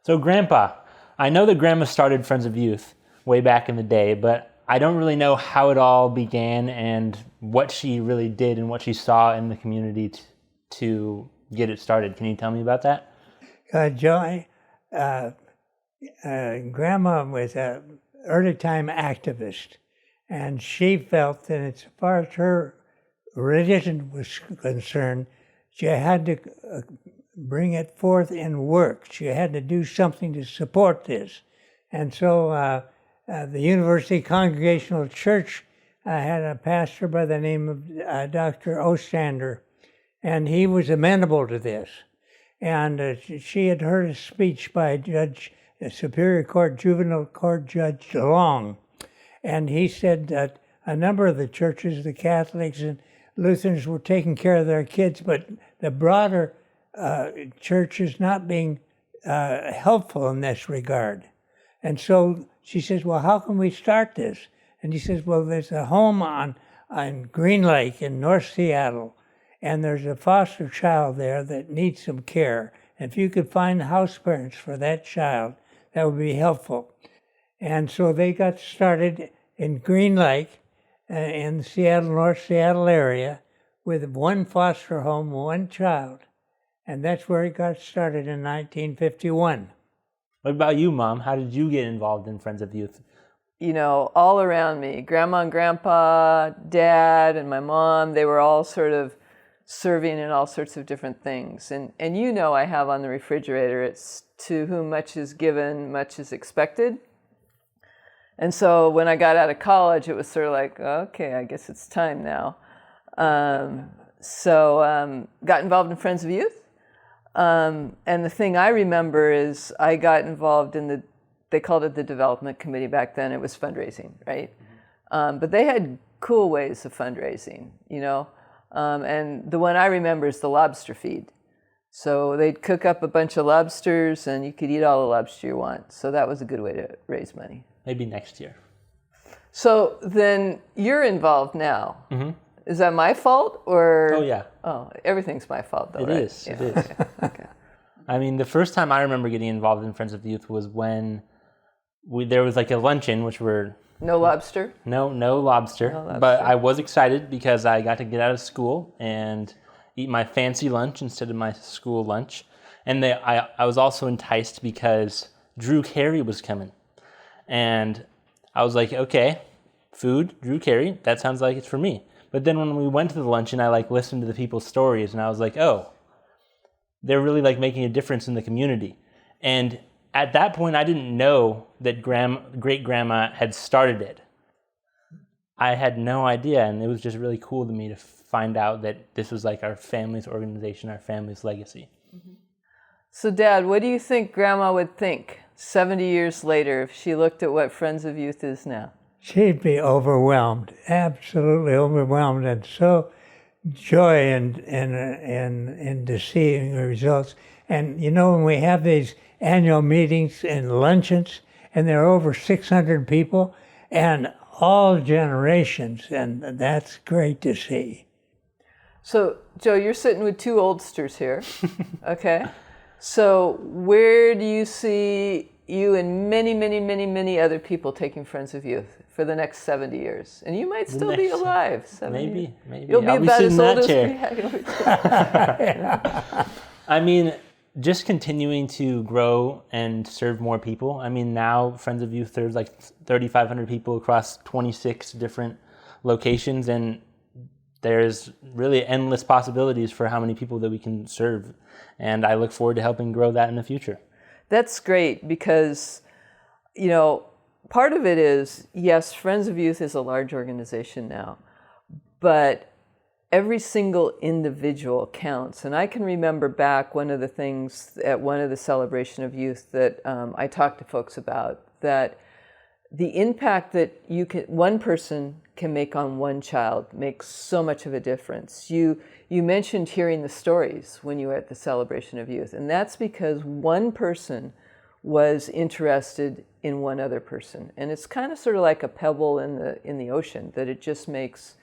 So Grandpa, I know that Grandma started Friends of Youth way back in the day, but I don't really know how it all began and what she really did and what she saw in the community to get it started. Can you tell me about that? Joy, Grandma was an early time activist, and she felt that as far as her religion was concerned, she had to bring it forth in work. She had to do something to support this. And so the University Congregational Church had a pastor by the name of Dr. Ostrander, and he was amenable to this. And she had heard a speech by Superior Court Juvenile Court Judge Long, and he said that a number of the churches, the Catholics and Lutherans, were taking care of their kids, but the broader church is not being helpful in this regard. And so she says, well, how can we start this? And he says, well, there's a home on Green Lake in North Seattle, and there's a foster child there that needs some care. And if you could find house parents for that child, that would be helpful. And so they got started in Green Lake, in the Seattle, North Seattle area, with one foster home, one child. And that's where it got started in 1951. What about you, Mom? How did you get involved in Friends of Youth? You know, all around me, Grandma and Grandpa, Dad and my mom, they were all sort of serving in all sorts of different things. And you know, I have on the refrigerator, it's to whom much is given, much is expected. And so when I got out of college, it was sort of like, okay, I guess it's time now. So got involved in Friends of Youth. And the thing I remember is I got involved in they called it the development committee back then. It was fundraising, right? But they had cool ways of fundraising, you know? And the one I remember is the lobster feed. So they'd cook up a bunch of lobsters and you could eat all the lobster you want. So that was a good way to raise money. Maybe next year. So then you're involved now. Mm-hmm. Is that my fault or? Oh, yeah. Oh, everything's my fault though, It right? is. Yeah. It is. Okay. I mean, the first time I remember getting involved in Friends of Youth was when there was like a luncheon, which were... No lobster? No lobster. No lobster. But I was excited because I got to get out of school and eat my fancy lunch instead of my school lunch. And I was also enticed because Drew Carey was coming. And I was like, okay, food, Drew Carey, that sounds like it's for me. But then when we went to the luncheon, I like listened to the people's stories and I was like, oh, they're really like making a difference in the community. And at that point, I didn't know that great-grandma had started it. I had no idea, and it was just really cool to me to find out that this was like our family's organization, our family's legacy. Mm-hmm. So, Dad, what do you think Grandma would think 70 years later if she looked at what Friends of Youth is now? She'd be overwhelmed, absolutely overwhelmed, and so joy in seeing the results. And you know, when we have these annual meetings and luncheons, and there are over 600 people, and all generations, and that's great to see. So, Joe, you're sitting with two oldsters here, okay? So where do you see you and many, many, many, many other people taking Friends of Youth for the next 70 years? And you might still be alive. 70 years. Maybe. You'll be I'll about be as sitting old in as that we chair. have. I mean, just continuing to grow and serve more people. I mean, now Friends of Youth, there's like 3,500 people across 26 different locations, and there's really endless possibilities for how many people that we can serve. And I look forward to helping grow that in the future. That's great because, you know, part of it is, yes, Friends of Youth is a large organization now, but every single individual counts. And I can remember back one of the things at one of the Celebration of Youth that I talked to folks about, that the impact that one person can make on one child makes so much of a difference. You mentioned hearing the stories when you were at the Celebration of Youth, and that's because one person was interested in one other person. And it's kind of sort of like a pebble in the ocean, that it just makes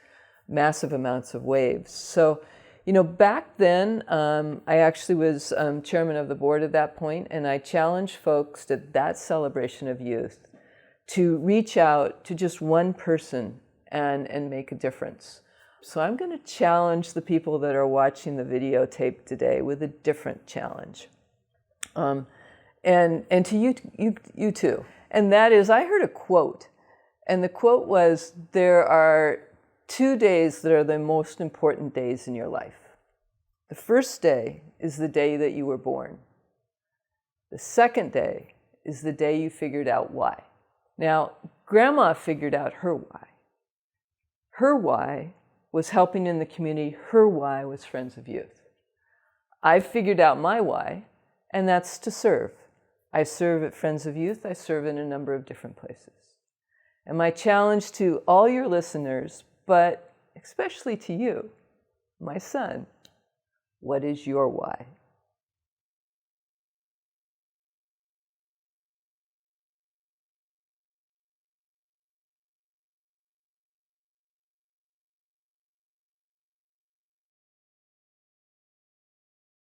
massive amounts of waves. So Back then, I actually was chairman of the board at that point, and I challenged folks at that celebration of youth to reach out to just one person and make a difference. So I'm going to challenge the people that are watching the videotape today with a different challenge. And to you too. And that is, I heard a quote, and the quote was, there are 2 days that are the most important days in your life. The first day is the day that you were born. The second day is the day you figured out why. Now, Grandma figured out her why. Her why was helping in the community. Her why was Friends of Youth. I figured out my why, and that's to serve. I serve at Friends of Youth. I serve in a number of different places. And my challenge to all your listeners, but especially to you, my son, what is your why?